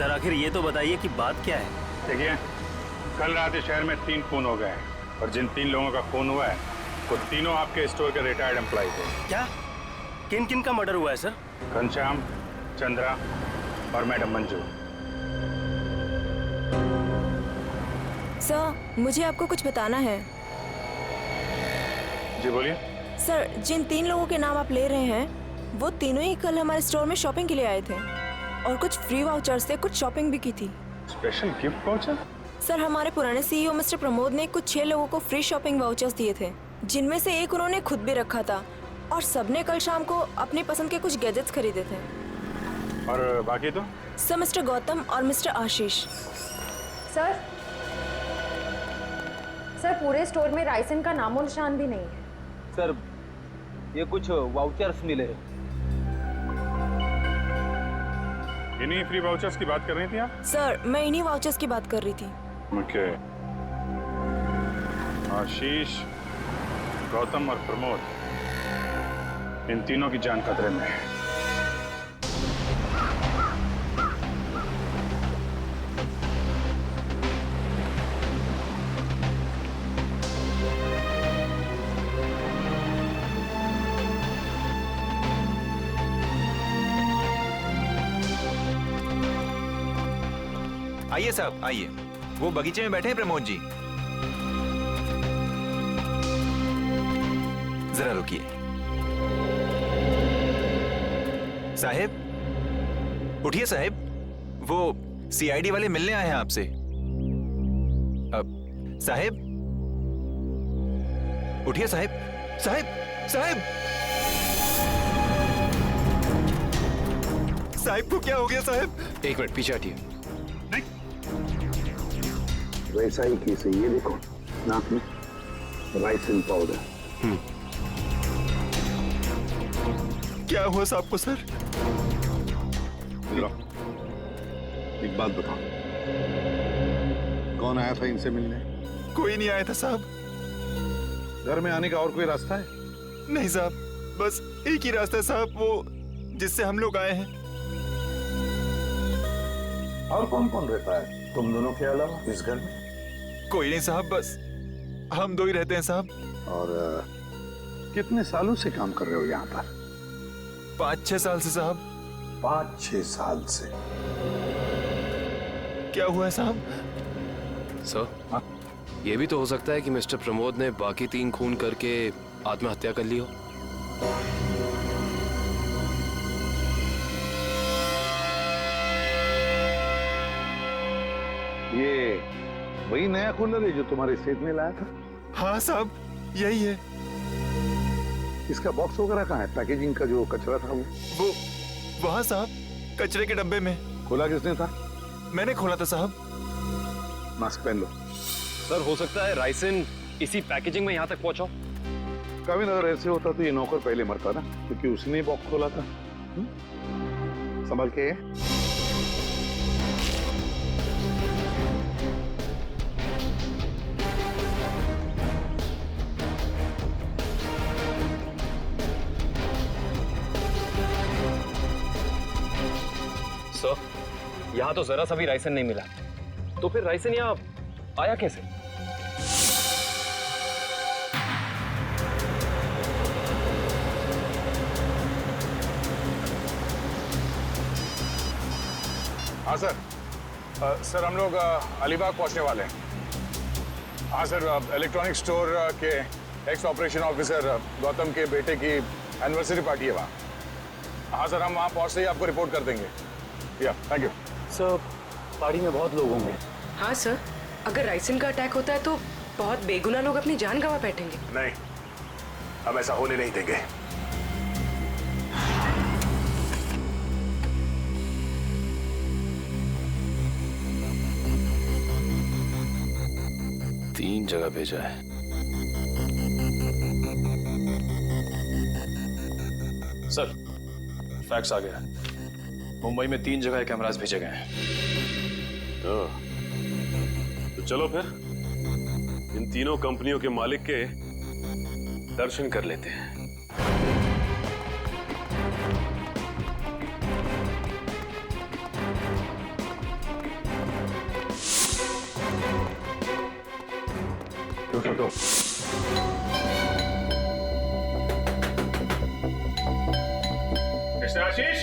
Sir आखिर ये तो बताइए कि बात क्या है? देखिए, कल रात इस शहर में 3 खून हो गए हैं और जिन 3 लोगों का खून हुआ है वो तीनों आपके स्टोर के रिटायर्ड एम्प्लॉय थे। क्या? किन किन का मर्डर हुआ है सर? घनश्याम, चंद्रा और मैडम मंजू। सर, मुझे आपको कुछ बताना है। जी बोलिए। सर, जिन 3 लोगों के नाम आप ले रहे हैं वो तीनों ही कल हमारे स्टोर में शॉपिंग के लिए आए थे और कुछ फ्री वाउचर से कुछ शॉपिंग भी की थी। Special gift voucher? सर, हमारे पुराने सीईओ मिस्टर प्रमोद ने कुछ 6 लोगों को फ्री शॉपिंग वाउचर्स दिए थे, जिनमें से एक उन्होंने खुद भी रखा था और सबने कल शाम को अपनी पसंद के कुछ गैजेट्स खरीदे थे। और बाकी तो? सर, मिस्टर गौतम और मिस्टर आशीष। सर, पूरे स्टोर में राइसन का नामो निशान भी नहीं है। सर, ये कुछ वाउचर्स मिले। इन्हीं फ्री वाउचर्स की बात कर रही थी आप? सर, मैं इन्हीं वाउचर्स की बात कर रही थी। ओके। आशीष, गौतम और प्रमोद, इन तीनों की जान खतरे में है। आइए साहब, आइए। वो बगीचे में बैठे हैं प्रमोद जी। जरा रुकिए। साहब, उठिए साहब। वो सीआईडी वाले मिलने आए हैं आपसे। अब साहब, उठिए साहब। साहब, साहब, साहब को क्या हो गया साहब? एक मिनट पीछे हटिए। वैसा ही केस है, ये देखो नाक में राइसिन पाउडर। क्या हुआ साहब को सर? लो, एक बात बताओ, कौन आया था इनसे मिलने? कोई नहीं आया था साहब। घर में आने का और कोई रास्ता है? नहीं साहब, बस एक ही रास्ता है साहब, वो जिससे हम लोग आए हैं। और कौन कौन रहता है तुम दोनों के अलावा इस घर में? कोई नहीं साहब, बस हम दो ही रहते हैं साहब। और कितने सालों से काम कर रहे हो यहाँ पर? 5-6 साल से साहब। 5-6 साल से? क्या हुआ है साहब? सर, ये भी तो हो सकता है कि मिस्टर प्रमोद ने बाकी 3 खून करके आत्महत्या कर ली हो। ये वही नया कूलर है जो तुम्हारे सेठ ने लाया था? हाँ साहब, यही है। इसका बॉक्स वगैरह कहाँ है? पैकेजिंग का जो कचरा था वो वहाँ साहब, कचरे के डब्बे में। खोला किसने था? मैंने खोला था साहब। मास्क पहन लो। सर, हो सकता है राइसिन इसी पैकेजिंग में यहाँ तक पहुंचा। कभी अगर ऐसे होता तो ये नौकर पहले मरता ना, क्योंकि उसने ही बॉक्स खोला था। संभल के। सर, यहाँ तो जरा सा भी राइसन नहीं मिला, तो फिर राइसन यहाँ आया कैसे? हाँ सर। सर हम लोग अलीबाग पहुंचने वाले हैं। हाँ सर, इलेक्ट्रॉनिक स्टोर के एक्स ऑपरेशन ऑफिसर गौतम के बेटे की एनिवर्सरी पार्टी है वहाँ। हाँ सर, हम वहाँ पहुँचते ही आपको रिपोर्ट कर देंगे। या थैंक यू सर। पार्टी में बहुत लोग होंगे। हाँ सर, अगर राइसिन का अटैक होता है तो बहुत बेगुनाह लोग अपनी जान गंवा बैठेंगे। नहीं, हम ऐसा होने नहीं देंगे। तीन जगह भेजा है। सर, फैक्स आ गया। मुंबई में 3 जगह कैमरास भेजे गए हैं। तो चलो फिर इन तीनों कंपनियों के मालिक के दर्शन कर लेते हैं। क्यों छोटो? मिस्टर आशीष,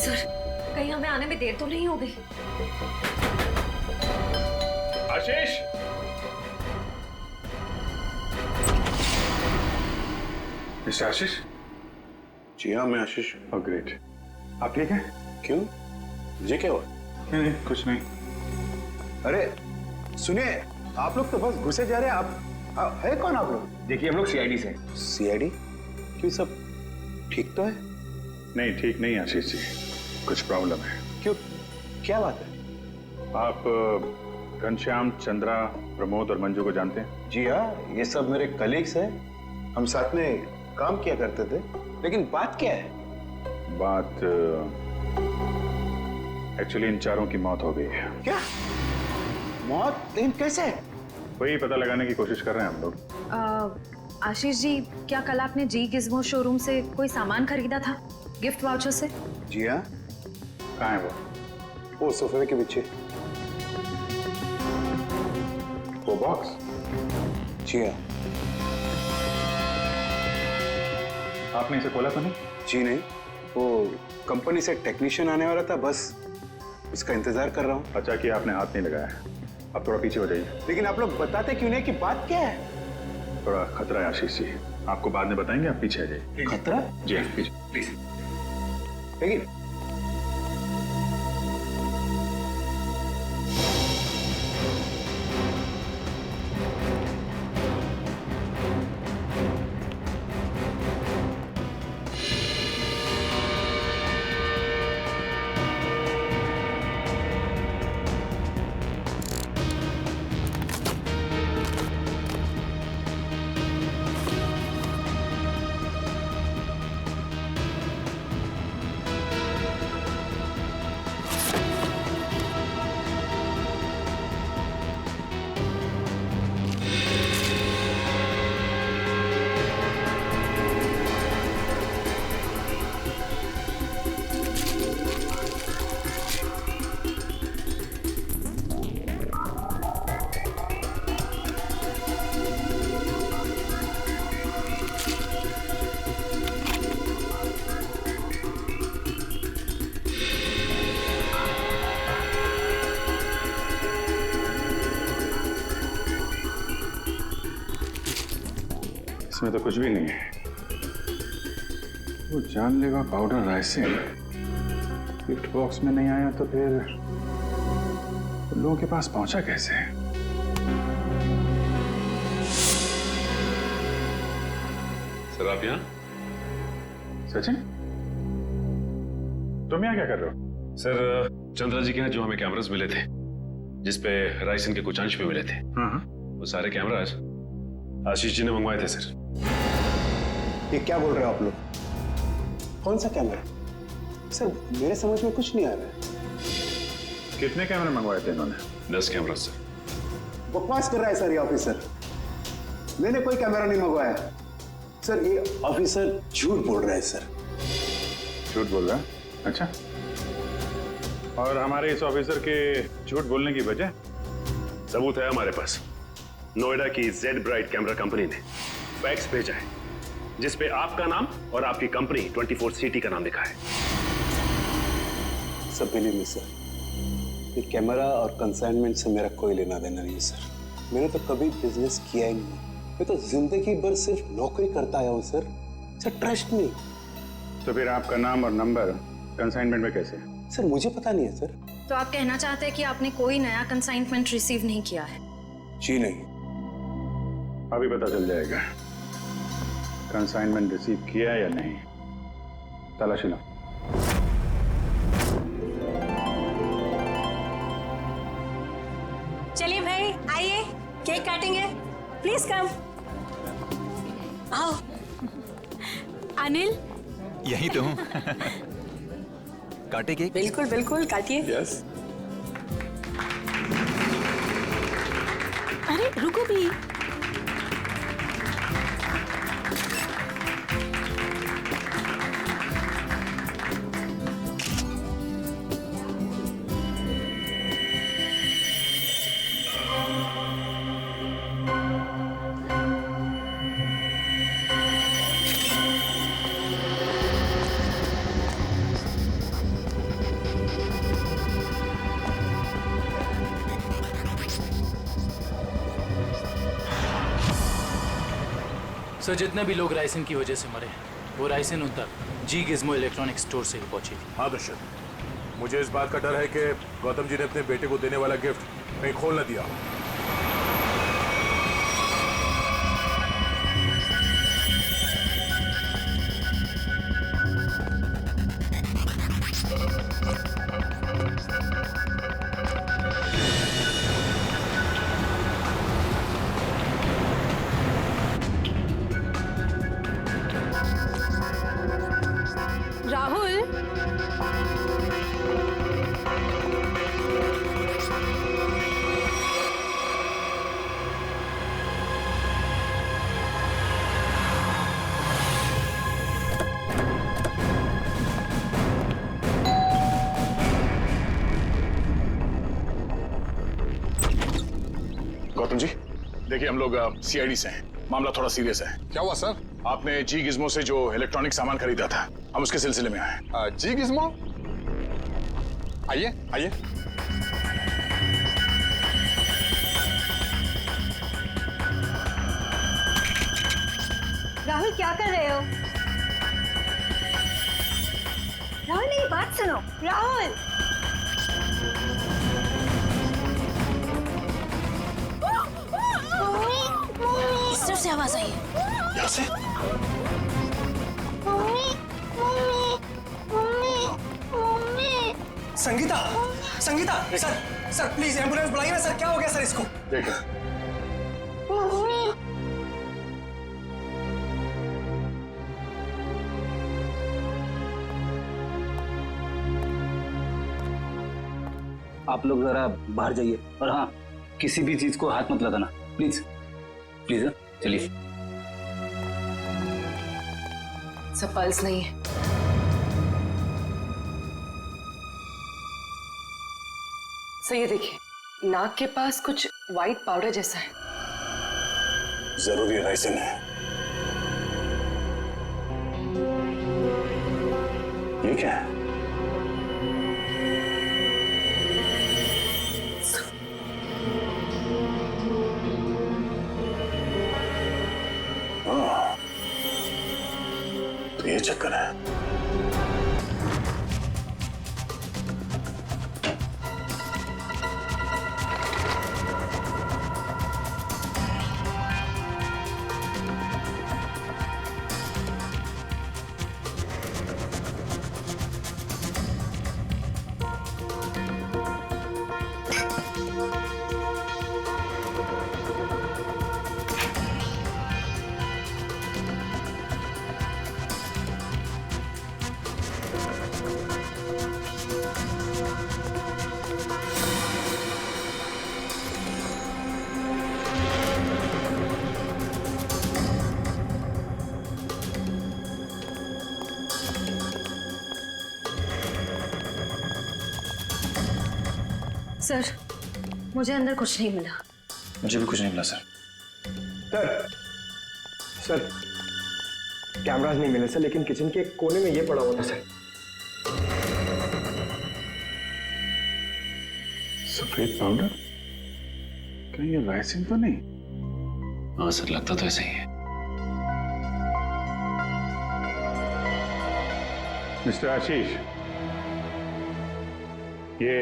सर कहीं हमें आने में देर तो नहीं हो गई? आशीष, मिस्टर आशीष। जी हाँ, मैं आशीष। ओह ग्रेट, आप ठीक हैं? क्यों, ये क्या हुआ? नहीं, कुछ नहीं। अरे सुनिए, आप लोग तो बस घुसे जा रहे हैं। आप है कौन आप लोग? देखिए हम लोग सीआईडी से। सीआईडी? क्यों, सब ठीक तो है? नहीं, ठीक नहीं आशीष जी, कुछ प्रॉब्लम है। क्यों, क्या बात है? आप घनश्याम, चंद्रा, प्रमोद और मंजू को जानते हैं? जी हाँ, ये सब मेरे कलीग्स हैं। हम साथ में काम किया करते थे। लेकिन बात क्या है? बात एक्चुअली इन चारों की मौत हो गई है। क्या मौत? लेकिन कैसे? वही पता लगाने की कोशिश कर रहे हैं हम लोग। आशीष जी, क्या कल आपने जी गिज़्मो शोरूम से कोई सामान खरीदा था गिफ्ट वाउचर से? जी हाँ। कहाँ है वो सोफे के पीछे। वो बॉक्स? जी हाँ। आपने इसे खोला तो नहीं? जी नहीं, वो कंपनी से टेक्नीशियन आने वाला था, बस उसका इंतजार कर रहा हूँ। अच्छा कि आपने हाथ नहीं लगाया। आप थोड़ा पीछे हो जाइए। लेकिन आप लोग बताते क्यों नहीं कि बात क्या है? थोड़ा खतरा है आशीष जी, आपको बाद में बताएंगे, आप पीछे आ जाइए। खतरा? जी हाँ, पीछे प्लीज। लेकिन इसमें तो कुछ भी नहीं है। वो जानलेवा पाउडर राइसिन गिफ्ट बॉक्स में नहीं आया तो फिर लोगों के पास पहुंचा कैसे? सर आप यहाँ? सचिन, तुम यहाँ क्या कर रहे हो? सर चंद्रा जी के यहाँ जो हमें कैमरास मिले थे, जिसपे राइसन के कुछ अंश भी मिले थे, वो सारे कैमरास आशीष जी ने मंगवाए थे सर। ये क्या बोल रहे हो आप लोग? कौन सा कैमरा? सर मेरे समझ में कुछ नहीं आ रहा है। कितने कैमरे मंगवाए थे इन्होंने? 10 कैमरा सर। बकवास कर रहा है सर ये ऑफिसर। मैंने कोई कैमरा नहीं मंगवाया। सर ये ऑफिसर झूठ बोल रहा है सर। झूठ बोल रहा है? अच्छा, और हमारे इस ऑफिसर के झूठ बोलने की वजह? सबूत है हमारे पास। नोएडा की जेड ब्राइट कैमरा कंपनी ने फैक्स भेजा है जिसपे आपका नाम और आपकी कंपनी 24 सिटी का नाम लिखा है। सब बिलीव मी सर, ये कैमरा और कंसाइनमेंट से मेरा कोई लेना देना नहीं सर। मैंने तो कभी बिजनेस किया ही नहीं। मैं तो जिंदगी भर सिर्फ नौकरी करता आया हूँ सर। Sir trust me. तो फिर आपका नाम और नंबर कंसाइनमेंट में कैसे? सर मुझे पता नहीं है सर। तो आप कहना चाहते हैं कि आपने कोई नया कंसाइनमेंट रिसीव नहीं किया है? जी नहीं। अभी पता चल जाएगा कंसाइनमेंट रिसीव किया या नहीं। तलाशी लो। चलिए भाई आइए, केक काटेंगे। Please come. आओ। अनिल, यही तो हूँ। काटे केक? बिल्कुल बिल्कुल काटिए। यस। अरे रुको भी। सर जितने भी लोग राइसन की वजह से मरे हैं वो राइसन उन तक जी गिज्मो इलेक्ट्रॉनिक स्टोर से ही पहुंची थी। हाँ दुष्यंत, मुझे इस बात का डर है कि गौतम जी ने अपने बेटे को देने वाला गिफ्ट कहीं खोल न दिया। राहुल, गौतम जी, देखिए हम लोग सीआईडी से हैं। मामला थोड़ा सीरियस है। क्या हुआ सर? आपने जी गिज्मो से जो इलेक्ट्रॉनिक सामान खरीदा था, हम उसके सिलसिले में आए। जी गिज्मो? आइए आइए। राहुल क्या कर रहे हो? राहुल मेरी बात सुनो। राहुल इस तरफ से आवाज आई है। यहाँ से? Sangeeta, Sangeeta, sir, sir please ambulance बुलाइए ना सर। क्या हो गया सर इसको? देखो आप लोग जरा बाहर जाइए और हाँ, किसी भी चीज को हाथ मत लगाना प्लीज प्लीज। चलिए। सब पल्स नहीं है। सर ये देखिए, नाक के पास कुछ व्हाइट पाउडर जैसा है। जरूरी राइसन है। ये क्या है? तो ये चक्कर है। सर मुझे अंदर कुछ नहीं मिला। मुझे भी कुछ नहीं मिला सर। सर कैमरास नहीं मिले सर, लेकिन किचन के कोने में ये पड़ा हुआ था सर। सफेद पाउडर? कहीं ये राइसिन तो नहीं? हाँ सर, लगता तो ऐसा ही है। मिस्टर आशीष, ये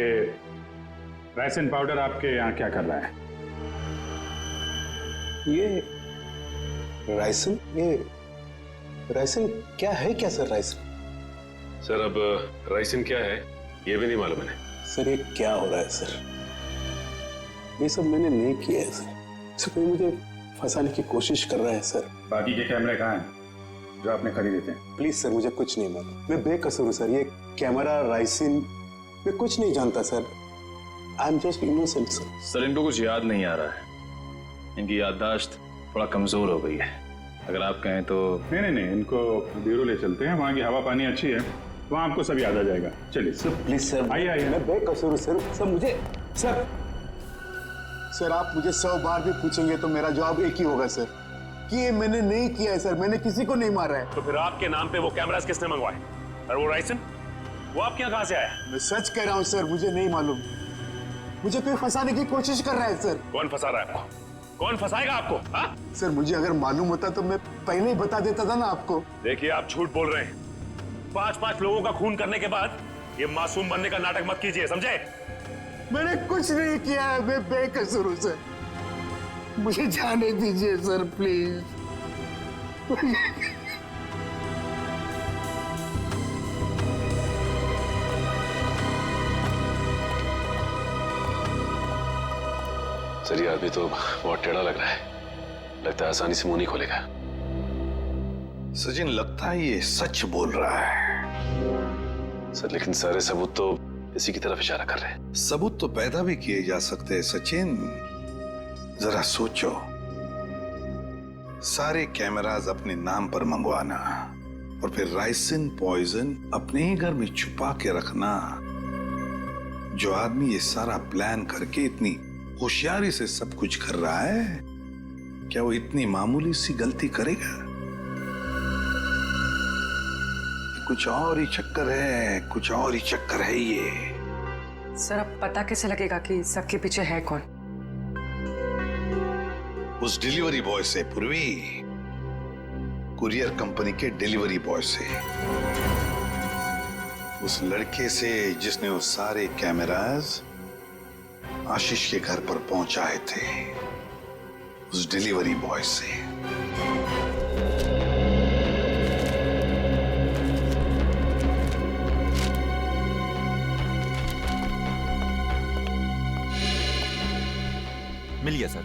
राइसिन पाउडर आपके यहाँ क्या कर रहा है? ये राइसिन? ये राइसिन क्या है? क्या सर राइसिन? सर अब राइसिन क्या है ये भी नहीं मालूम है। सर ये क्या हो रहा है सर? ये सब मैंने नहीं किया है सर। सर कोई मुझे फंसाने की कोशिश कर रहा है सर। बाकी के कैमरे कहाँ हैं जो आपने खरीदे थे? प्लीज सर, मुझे कुछ नहीं मालूम। मैं बेकसूर हूँ सर। ये कैमरा, राइसिन, मैं कुछ नहीं जानता sir. I am just innocent sir. Sir इनको कुछ याद नहीं आ रहा है, इनकी याददाश्त थोड़ा कमजोर हो गई है। अगर आप कहें तो। नहीं, इनको ब्यूरो ले चलते हैं। वहाँ की हवा पानी अच्छी है, वहाँ आपको सब याद आ जाएगा। चलिए सर प्लीज सर। आइए। मैं बेकसूर हूँ सर। सर मुझे सर आप मुझे 100 बार भी पूछेंगे तो मेरा जवाब एक ही होगा सर, कि ये मैंने नहीं किया है सर। मैंने किसी को नहीं मारा है। तो फिर आपके नाम पे वो कैमरास किसने मंगवाए? और वो राइसन, वो आपके यहाँ कहाँ से आया? मैं सच कह रहा हूँ सर, मुझे नहीं मालूम। मुझे कोई फंसाने की कोशिश कर रहा है सर। कौन फंसा रहा है आपको? कौन फंसाएगा आपको? हाँ? सर मुझे अगर मालूम होता तो मैं पहले ही बता देता था ना आपको। देखिए आप झूठ बोल रहे हैं। 5-5 लोगों का खून करने के बाद ये मासूम बनने का नाटक मत कीजिए, समझे? मैंने कुछ नहीं किया है, मैं बेकसूर हूं सर। मुझे जाने दीजिए सर प्लीज। सर ये आदमी तो बहुत टेढ़ा लग रहा है, लगता है आसानी से मुंह नहीं खोलेगा। सचिन लगता है ये सच बोल रहा है। सर लेकिन सारे सबूत तो इसी की तरफ इशारा कर रहे हैं। सबूत तो पैदा भी किए जा सकते हैं सचिन। जरा सोचो, सारे कैमरास अपने नाम पर मंगवाना और फिर राइसिन पॉइजन अपने ही घर में छुपा के रखना। जो आदमी ये सारा प्लान करके इतनी होशियारी से सब कुछ कर रहा है, क्या वो इतनी मामूली सी गलती करेगा? कुछ और ही चक्कर है, कुछ और ही चक्कर है ये। सर अब पता कैसे लगेगा कि सबके पीछे है कौन? उस डिलीवरी बॉय से, पूर्वी कुरियर कंपनी के डिलीवरी बॉय से, उस लड़के से जिसने वो सारे कैमरास आशीष के घर पर पहुंचाए थे, उस डिलीवरी बॉय से। मिल गया सर।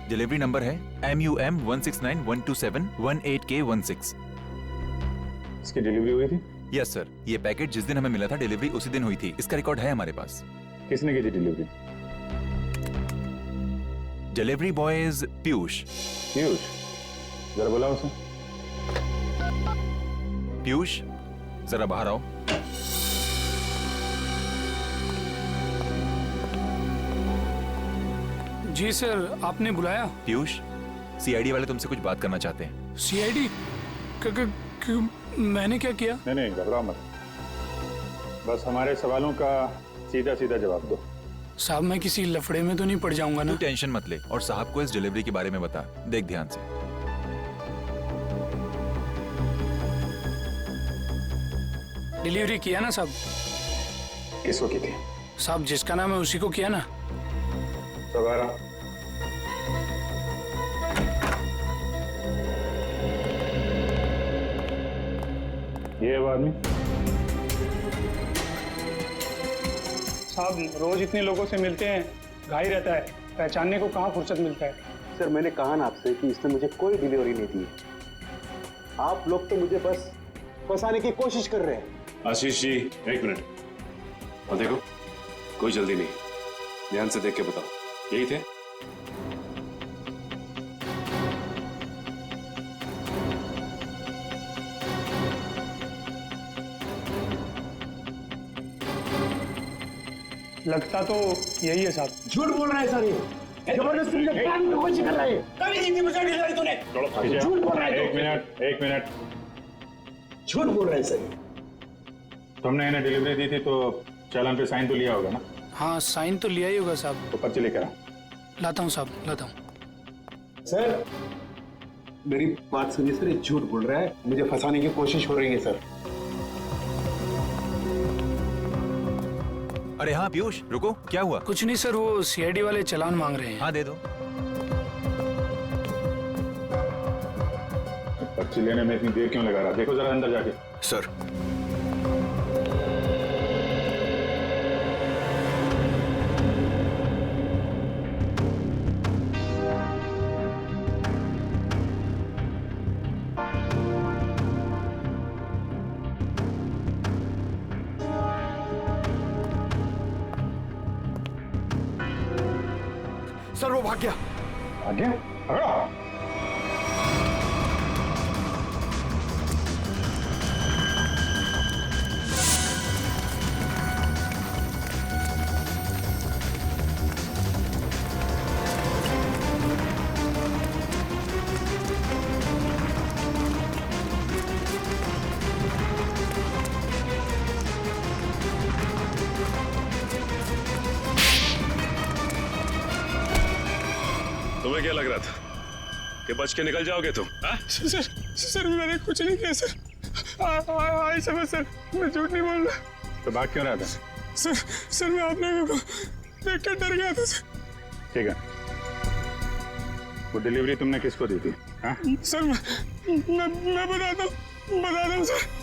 डिलीवरी नंबर है MUM 169127128K16। इसकी डिलीवरी हुई थी? यस सर, ये पैकेट जिस दिन हमें मिला था डिलीवरी उसी दिन हुई थी। इसका रिकॉर्ड है हमारे पास। किसने की थी delivery? Delivery boys Piyush. Piyush, जरा बुलाओ उसे। पीयूष जरा बाहर आओ। जी सर, आपने बुलाया? पीयूष, CID वाले तुमसे कुछ बात करना चाहते हैं। CID? मैंने क्या किया? नहीं घबराओ मत, बस हमारे सवालों का सीधा सीधा जवाब दो। साहब मैं किसी लफड़े में तो नहीं पड़ जाऊंगा ना? तू टेंशन मत ले और साहब को इस डिलीवरी के बारे में बता। देख ध्यान से। डिलीवरी किया ना साहब? किसको की थी? साहब जिसका नाम है उसी को किया ना। सवारा ये है वो आदमी। साहब रोज इतने लोगों से मिलते हैं, घाई रहता है, पहचानने को कहाँ फुर्सत मिलता है। सर मैंने कहा ना आपसे कि इसने मुझे कोई डिलीवरी नहीं दी। आप लोग तो मुझे बस फंसाने की कोशिश कर रहे हैं। आशीष जी एक मिनट, और देखो कोई जल्दी नहीं, ध्यान से देख के बताओ, यही थे? लगता तो यही है साहब। झूठ बोल रहा है सर, ये जबरदस्ती मुझे काम की कोशिश कर रहा है। कभी नहीं दी मुझे डिलीवरी तूने। झूठ बोल रहा है। एक मिनट झूठ बोल रहा है सर। तुमने इन्हें डिलीवरी दी थी तो चालान पे साइन तो लिया होगा ना? हाँ साइन तो लिया ही होगा साहब। तो पर्ची लेकर आ। लाता हूँ साहब, लाता हूँ। सर मेरी बात सुनिए सर, ये झूठ बोल रहा है, मुझे फंसाने की कोशिश हो रही है सर। अरे हाँ पीयूष रुको, क्या हुआ? कुछ नहीं सर, वो CID वाले चालान मांग रहे हैं। हाँ दे दो। पर्ची लेने में इतनी देर क्यों लगा रहा? देखो जरा अंदर जाके। सर सर वो भाग गया। भाग गया? पकड़ो। तुम्हें क्या लग रहा था कि बच के निकल जाओगे तुम? सर मैंने कुछ नहीं किया सर। आई समझ सर, मैं झूठ नहीं बोल रहा। तो भाग क्यों रहा था? सर मैं आप लोगों को देख कर डर गया था सर। ठीक है, वो डिलीवरी तुमने किसको दी थी? हाँ? सर मैं बताता हूँ सर।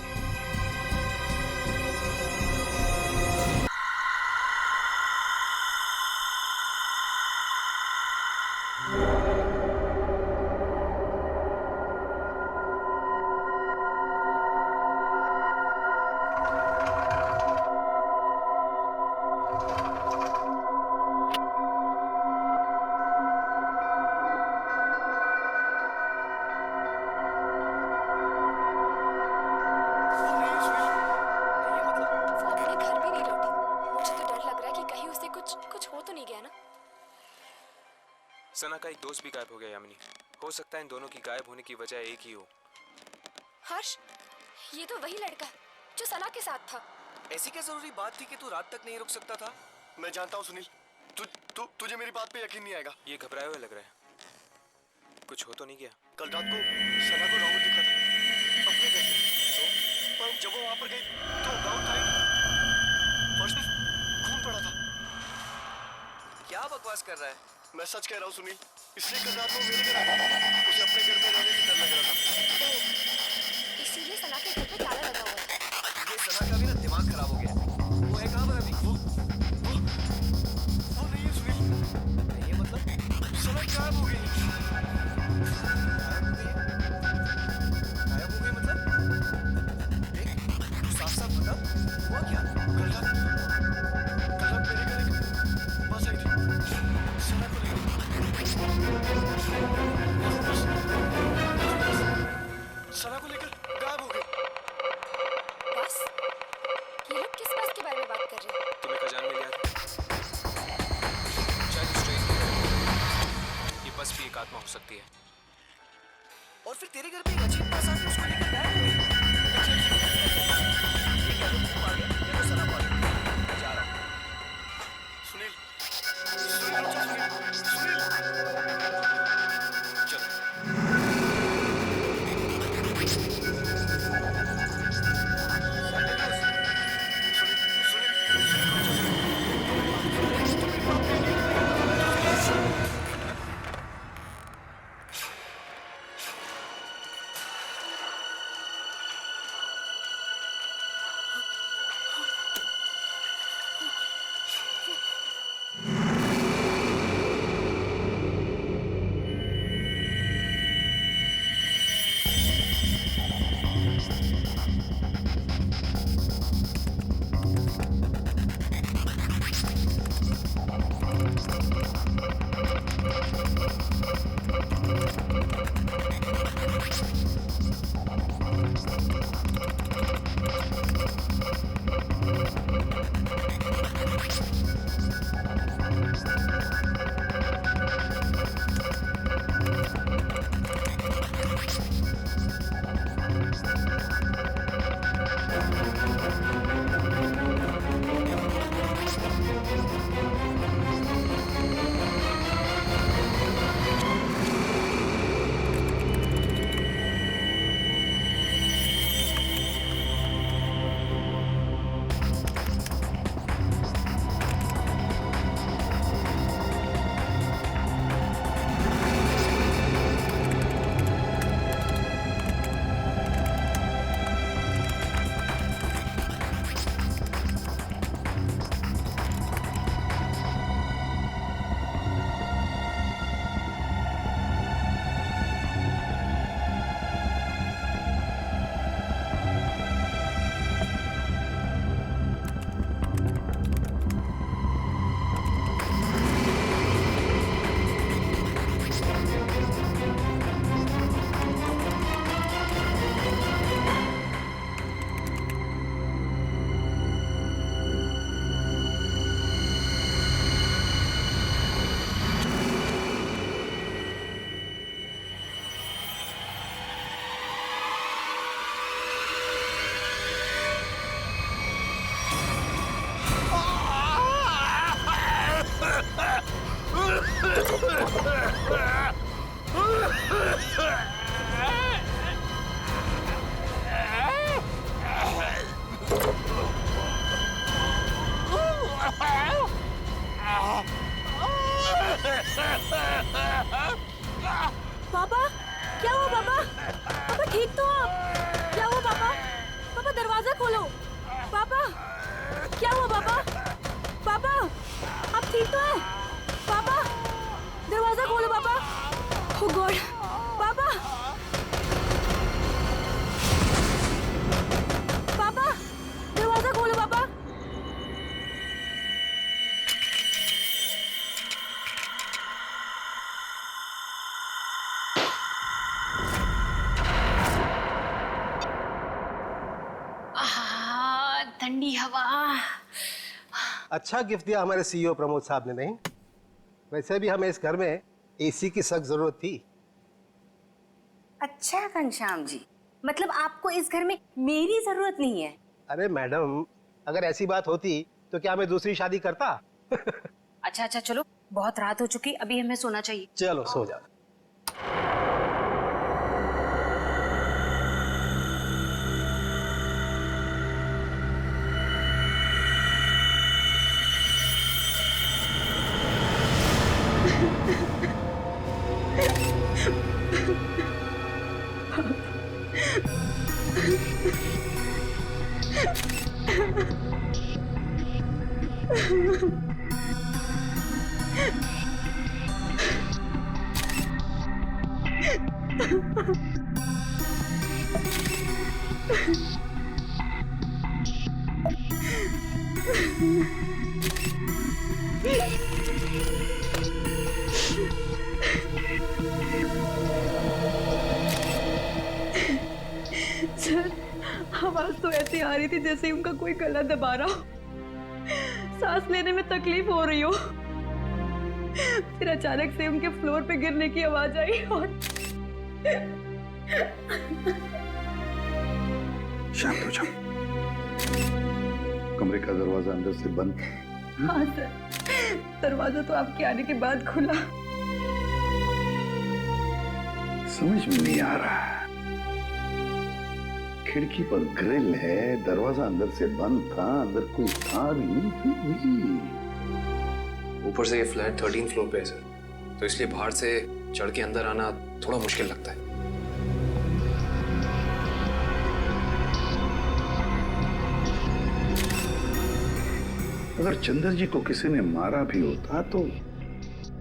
सना का एक दोस्त भी गायब हो गया यामिनी। हो सकता है इन दोनों की गायब होने की वजह एक ही हो। हर्ष, ये तो वही लड़का जो सना के साथ था। ऐसी क्या जरूरी बात थी कि तू रात तक नहीं रुक सकता था? मैं जानता हूँ सुनील, तुझे मेरी बात पे यकीन नहीं आएगा। ये घबराए हुए लग रहा है, कुछ हो तो नहीं गया? कल रात को सना को राहुल दिखा था अपने घर पे, पर जब वो वहां पर गई तो गाउन था फर्श पे खून पड़ा था। क्या बकवास कर रहा है? मैं सच कह रहा हूँ सुनील, इसलिए कल रात को मेरे घर आया, उसे अपने घर में रहने से डर लग रहा था। इसीलिए सना के घर पे ताला लगा हुआ था। ये सना का भी ना दिमाग खराब हो गया। वो है कहाँ पर अभी? वो नहीं है सुनील। ये मतलब सना गायब हो गई। गायब हो गई मतलब? देख, तू साफ-साफ बता, हुआ क्या? कल रात मेरे घर एक बस आई थी, सना को लेकर। सना को लेकर गायब हो गई। बस? ये लोग किस बस के बारे में बात कर रहे हैं? तुम्हें खजान मिल गया था? शायद उस ट्रेन की ये बस भी एक आत्मा हो सकती है। और फिर तेरे घर पे एक अजीब बस आके उसको लेकर गायब हो गई। ये क्या तो तू आ गया या तो सना आ गया? मैं जा रहा हूँ। सुनील, Ah! पापा, क्या हुआ पापा? पापा ठीक तो आप? क्या हुआ पापा? पापा दरवाजा खोलो। पापा, क्या हुआ पापा? पापा, आप ठीक तो हैं? पापा, दरवाजा खोलो पापा। ओह गॉड, पापा, पापा, दरवाजा खोलो पापा। ठंडी हवा। अच्छा गिफ्ट दिया हमारे सीईओ प्रमोद साहब ने, नहीं? वैसे भी हमें इस घर में एसी की सख्त जरूरत थी। अच्छा घनश्याम जी, मतलब आपको इस घर में मेरी जरूरत नहीं है? अरे मैडम, अगर ऐसी बात होती तो क्या मैं दूसरी शादी करता? अच्छा चलो, बहुत रात हो चुकी, अभी हमें सोना चाहिए। चलो सो जाओ। सर, आवाज तो ऐसी आ रही थी जैसे उनका कोई गला दबा रहा हो, सांस लेने में तकलीफ हो रही हो। फिर अचानक से उनके फ्लोर पे गिरने की आवाज आई और शांत हो जाओ। कमरे का दरवाजा अंदर से बंद। हाँ सर, दरवाजा तो आपके आने के बाद खुला। समझ में नहीं आ रहा। खिड़की पर ग्रिल है, दरवाजा अंदर से बंद था, अंदर कोई था नहीं, फिर भी। ऊपर से ये फ्लैट 13 फ्लोर पे है सर, तो इसलिए बाहर से चढ़ के अंदर आना थोड़ा मुश्किल लगता है। अगर चंद्र जी को किसी ने मारा भी होता तो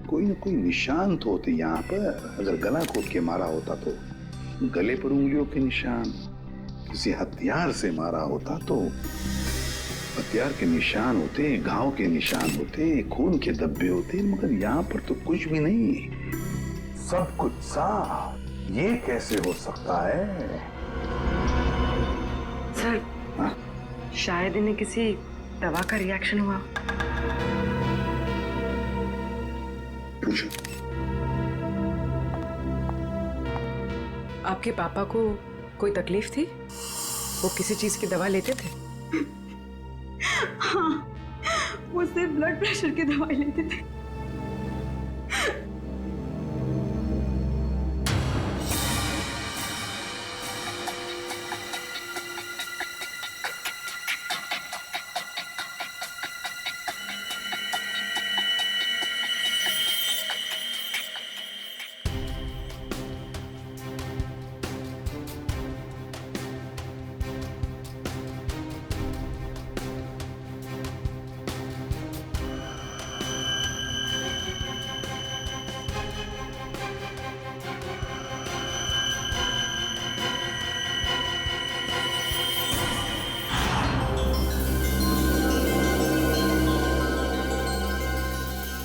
कोई न कोई निशान तो होते यहाँ पर। अगर गला घोट के मारा होता तो गले पर उंगलियों के निशान, किसी हथियार से मारा होता तो हथियार के निशान होते, घाव के निशान होते, खून के धब्बे होते, मगर यहाँ पर तो कुछ भी नहीं, सब कुछ साफ। ये कैसे हो सकता है? सर, शायद इन्हें किसी दवा का रिएक्शन हुआ। पूछो। आपके पापा को कोई तकलीफ थी? वो किसी चीज की दवा लेते थे? हाँ, वो सिर्फ ब्लड प्रेशर की दवाई लेते थे।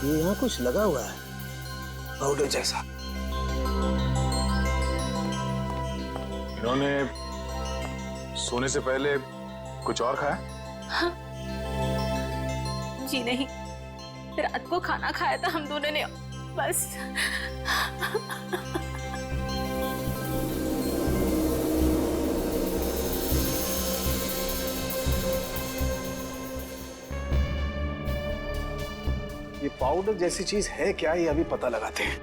यहाँ कुछ लगा हुआ है, पाउडर जैसा। इन्होंने सोने से पहले कुछ और खाया? हाँ। जी नहीं, रात को खाना खाया था हम दोनों ने, बस। ये पाउडर जैसी चीज है क्या, ये अभी पता लगाते हैं।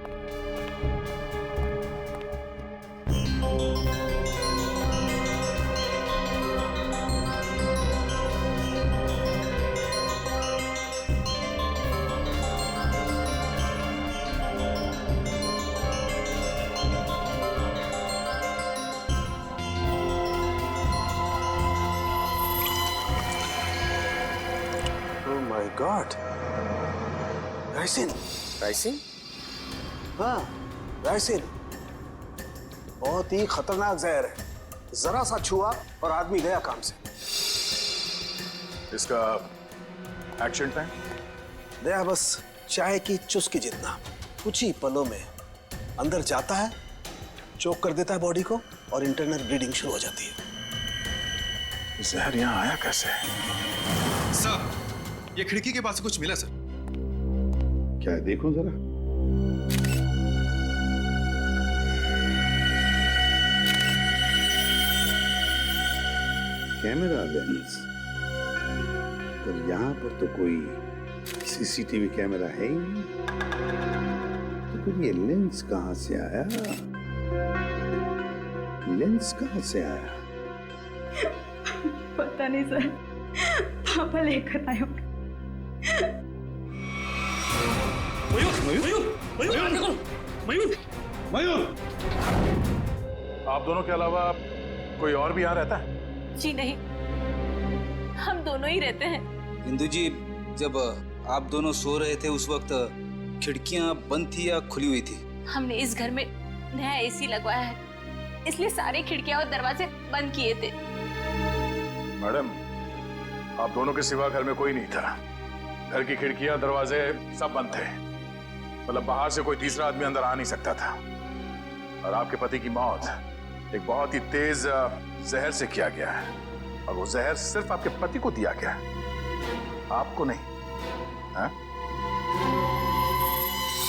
My God, ricin. राइसिन? हाँ, राइसिन बहुत ही खतरनाक जहर है। जरा सा छुआ और आदमी गया काम से। इसका एक्शन टाइम? दया बस चाय की चुस्की जितना। कुछ ही पलों में अंदर जाता है, चोक कर देता है बॉडी को और इंटरनल ब्लीडिंग शुरू हो जाती है। जहर यहाँ आया कैसे? सर, ये खिड़की के पास से कुछ मिला सर। क्या है, देखो जरा। Camera lens. पर यहाँ पर तो कोई सीसीटीवी कैमरा है ही नहीं। तो फिर ये लेंस कहाँ से आया? लेंस कहाँ से आया? पता नहीं सर, पापा लेकर आए होंगे। मयूर! आप दोनों के अलावा कोई और भी यहाँ रहता है? जी नहीं, हम दोनों ही रहते हैं। इंदु जी, जब आप दोनों सो रहे थे उस वक्त खिड़कियां बंद थी या खुली हुई थी? हमने इस घर में नया एसी लगवाया है, इसलिए सारी खिड़कियां और दरवाजे बंद किए थे। मैडम, आप दोनों के सिवा घर में कोई नहीं था। घर की खिड़कियां, दरवाजे सब बंद थे। मतलब बाहर से कोई तीसरा आदमी अंदर आ नहीं सकता था। और आपके पति की मौत एक बहुत ही तेज जहर से किया गया है। और वो जहर सिर्फ आपके पति को दिया गया है, आपको नहीं। हाँ?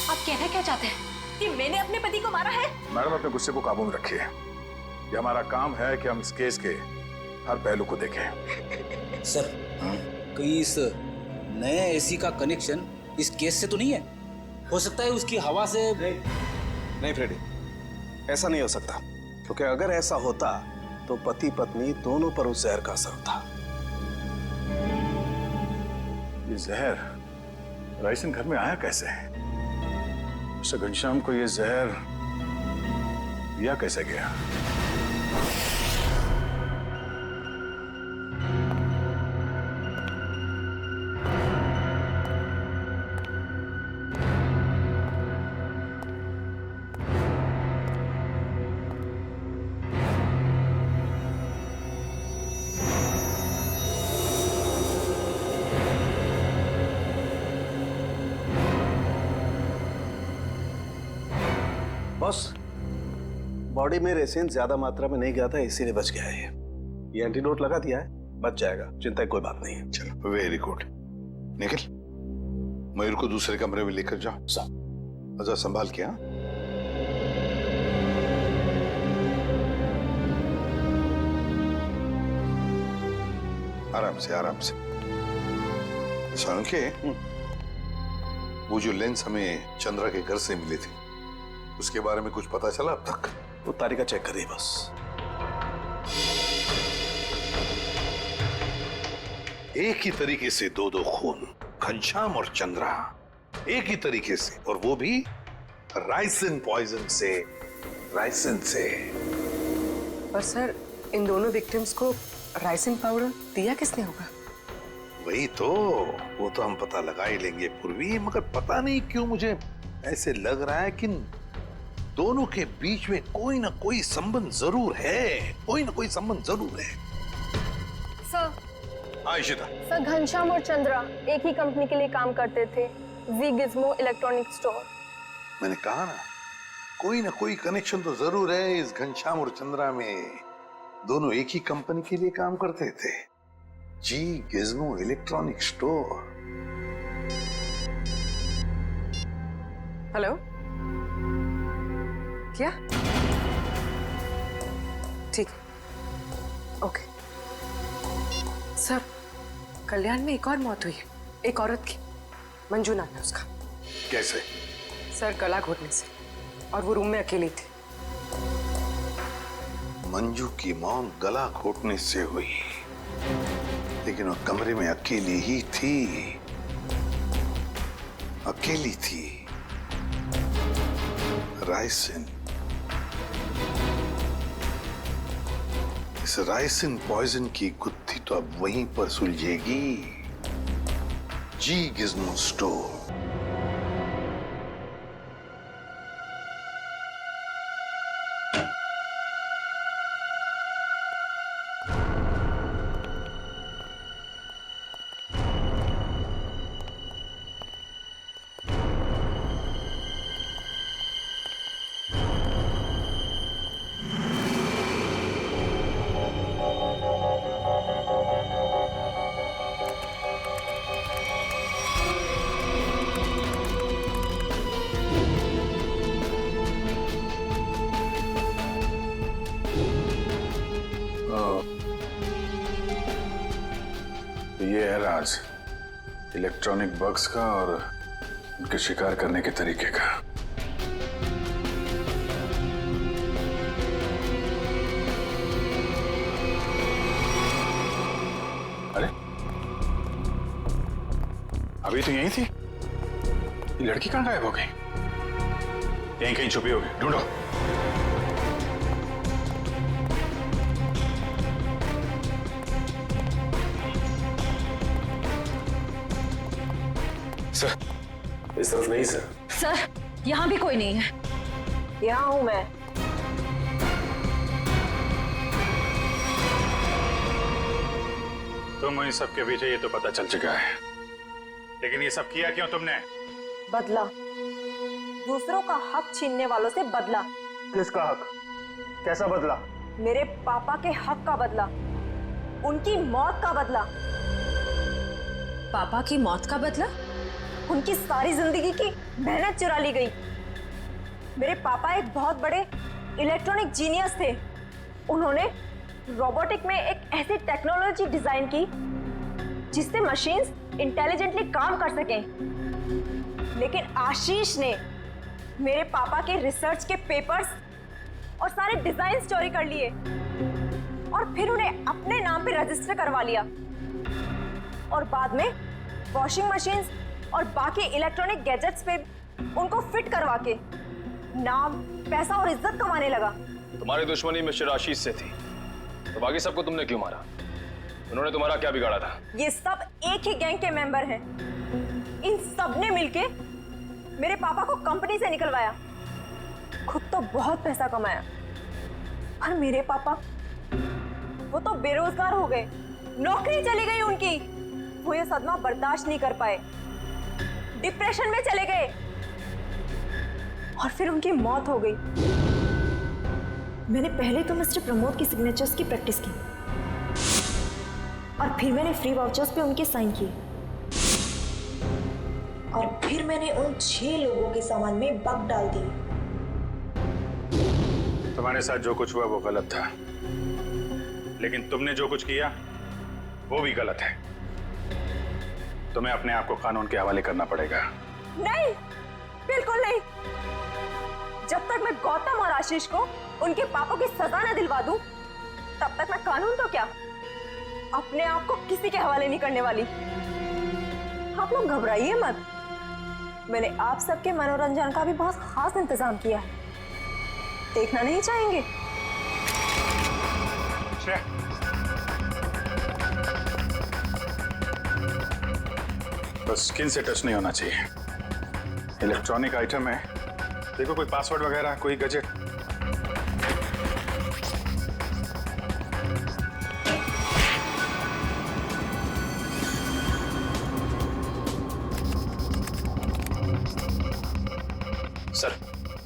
आप कहना क्या चाहते हैं कि मैंने अपने पति को मारा है? मैडम, अपने गुस्से को काबू में रखिए। ये हमारा काम है कि हम इस केस के हर पहलू को देखें। सर, कहीं इस नए एसी का कनेक्शन इस केस से तो नहीं है? हो सकता है उसकी हवा से। नहीं फ्रेडी, ऐसा नहीं हो सकता। क्योंकि अगर ऐसा होता तो पति पत्नी दोनों पर उस जहर का असर होता। ये जहर राइसन घर में आया कैसे? मिस्टर घनश्याम को ये जहर दिया कैसे गया? बॉस, बॉडी में रेसिन ज्यादा मात्रा में नहीं गया था, इसीलिए बच गया है। ये एंटीडोट लगा दिया है, बच जाएगा। चिंता की कोई बात नहीं है। चलो, वेरी गुड। निखिल, मयूर को दूसरे कमरे में लेकर जाओ। अच्छा, संभाल के। हाँ, आराम से आराम से। के वो जो लेंस हमें चंद्रा के घर से मिले थे, उसके बारे में कुछ पता चला अब तक? वो तारिका चेक कर रही है बस। एक ही तरीके से दो खून, घनश्याम और चंद्रा, एक ही तरीके से, और वो भी राइसिन पॉइजन से। राइसिन से। पर सर, इन दोनों विक्टिम्स को राइसिन पाउडर दिया किसने होगा? वही तो, वो तो हम पता लगा ही लेंगे पूर्वी, मगर पता नहीं क्यों मुझे ऐसे लग रहा है कि दोनों के बीच में कोई ना कोई संबंध जरूर है। कोई ना कोई संबंध जरूर है। सर, हाँ इशिता। सर, घनश्याम और चंद्रा एक ही कंपनी के लिए काम करते थे, जी गिज्मो इलेक्ट्रॉनिक स्टोर। मैंने कहा ना, कोई ना कोई कनेक्शन तो जरूर है इस घनश्याम और चंद्रा में। दोनों एक ही कंपनी के लिए काम करते थे, जी गिज्मो इलेक्ट्रॉनिक स्टोर। हेलो, क्या? ठीक, ओके। सर, कल्याण में एक और मौत हुई है, एक औरत की। मंजू नाम है उसका। कैसे? सर, गला घोटने से, और वो रूम में अकेली थी। मंजू की मौत गला घोटने से हुई, लेकिन वो कमरे में अकेली ही थी, अकेली थी। राइसिन, इस राइसिन पॉइजन की गुत्थी तो अब वहीं पर सुलझेगी, जी गिज़्मो स्टोर। ये है राज इलेक्ट्रॉनिक बग्स का और उनके शिकार करने के तरीके का। अरे अभी तो यहीं थी, ये लड़की कहां गायब हो गई? यहीं कहीं छुपी होगी, ढूंढो। सर, इस तरफ नहीं सर। सर, यहाँ भी कोई नहीं है। यहाँ हूं मैं। तुम इन सब के पीछे ये तो पता चल चुका है, लेकिन ये सब किया क्यों तुमने? बदला, दूसरों का हक छीनने वालों से बदला। किसका हक? कैसा बदला? मेरे पापा के हक का बदला, उनकी मौत का बदला। पापा की मौत का बदला? उनकी सारी जिंदगी की मेहनत चुरा ली गई। मेरे पापा एक बहुत बड़े इलेक्ट्रॉनिक जीनियस थे। उन्होंने रोबोटिक में एक ऐसी टेक्नोलॉजी डिजाइन की जिससे मशीन्स इंटेलिजेंटली काम कर सकें। लेकिन आशीष ने मेरे पापा के रिसर्च के पेपर्स और सारे डिजाइन चोरी कर लिए और फिर उन्हें अपने नाम पे रजिस्टर करवा लिया और बाद में वॉशिंग मशीन्स और बाकी इलेक्ट्रॉनिक गैजेट्स पे उनको फिट करवा के नाम, पैसा और इज्जत कमाने लगा। तुम्हारी दुश्मनी मिस्टर आशीष से थी, तो बाकी सबको तुमने क्यों मारा? उन्होंने तुम्हारा क्या बिगाड़ा था? ये सब एक ही गैंग के मेंबर हैं। इन सब ने मिलके मेरे पापा को कंपनी से निकलवाया, खुद तो बहुत पैसा कमाया, पर मेरे पापा वो तो बेरोजगार हो गए, नौकरी चली गई उनकी। वो ये सदमा बर्दाश्त नहीं कर पाए, डिप्रेशन में चले गए और फिर उनकी मौत हो गई। मैंने पहले तो मिस्टर प्रमोद की सिग्नेचर्स की प्रैक्टिस की और फिर मैंने फ्री वाउचर्स पे उनके साइन किए और फिर मैंने उन 6 लोगों के सामान में बग डाल दिए। तुम्हारे साथ जो कुछ हुआ वो गलत था, लेकिन तुमने जो कुछ किया वो भी गलत है। तुम्हें अपने आप को कानून के हवाले करना पड़ेगा। नहीं, बिल्कुल नहीं। जब तक मैं गौतम और आशीष को उनके पापों की सजा न दिलवा दूं, तब तक मैं कानून तो क्या, अपने आप को किसी के हवाले नहीं करने वाली। आप लोग घबराइए मत, मैंने आप सबके मनोरंजन का भी बहुत खास इंतजाम किया है। देखना नहीं चाहेंगे? बस स्किन से टच नहीं होना चाहिए। इलेक्ट्रॉनिक आइटम है, देखो कोई पासवर्ड वगैरह, कोई गैजेट।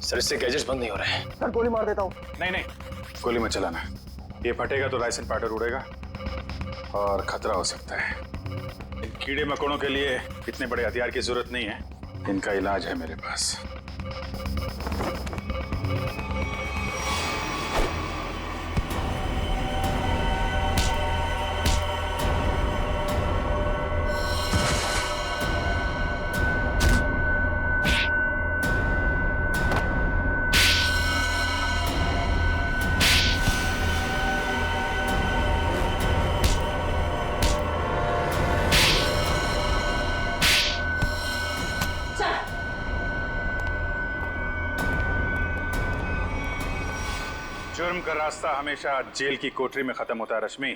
सर इससे गैजेट्स बंद नहीं हो रहे हैं। सर गोली मार देता हूँ। नहीं नहीं, गोली मत चलाना, ये फटेगा तो राइसिन पाउडर उड़ेगा और खतरा हो सकता है। इन कीड़े मकोड़ों के लिए इतने बड़े हथियार की जरूरत नहीं है, इनका इलाज है मेरे पास। जुर्म का रास्ता हमेशा जेल की कोठरी में खत्म होता है रश्मि।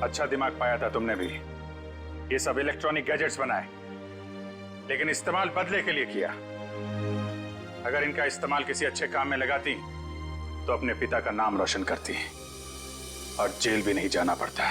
अच्छा दिमाग पाया था तुमने भी। ये सब इलेक्ट्रॉनिक गैजेट्स बनाए, लेकिन इस्तेमाल बदले के लिए किया। अगर इनका इस्तेमाल किसी अच्छे काम में लगाती तो अपने पिता का नाम रोशन करती और जेल भी नहीं जाना पड़ता।